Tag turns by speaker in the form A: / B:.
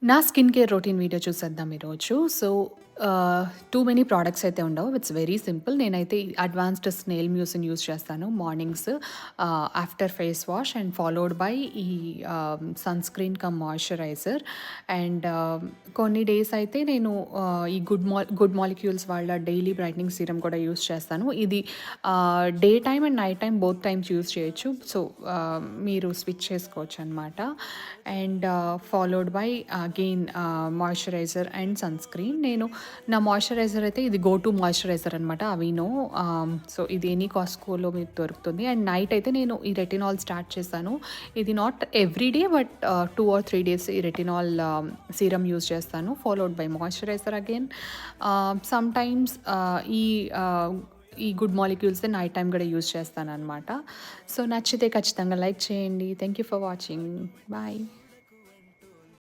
A: నా skin care routine video చూసేద్దాం ఈరోజు. సో, టూ మెనీ ప్రొడక్ట్స్ అయితే ఉండవు. It's very simple. నేనైతే ఈ అడ్వాన్స్డ్ స్నేల్ మ్యూస్‌ని యూజ్ చేస్తాను mornings after face wash and followed by ఈ sunscreen come moisturiser. And కొన్ని డేస్ అయితే నేను ఈ గుడ్ మాలిక్యూల్స్ వాళ్ళ డైలీ బ్రైట్నింగ్ సీరమ్ కూడా యూజ్ చేస్తాను. ఇది day time and night time both times use చేయొచ్చు. సో, మీరు స్విచ్ చేసుకోవచ్చనమాట. And followed by again moisturiser and sunscreen. నేను నా మాయిశ్చరైజర్ అయితే ఇది గో టు మాయిశ్చరైజర్ అనమాట అవీనో. సో ఇది ఎనీ కాస్ట్కోలో మీకు దొరుకుతుంది. అండ్ నైట్ అయితే నేను ఈ రెటినాల్ స్టార్ట్ చేశాను. ఇది not every day but 2 or 3 days ఈ రెటినాల్ సీరమ్ యూజ్ చేస్తాను. Followed by moisturiser again. Sometimes ఈ ఈ గుడ్ మాలిక్యూల్స్ నైట్ టైం కూడా యూజ్ చేస్తాను అనమాట. సో నచ్చితే ఖచ్చితంగా లైక్ చేయండి. Thank you for watching. Bye.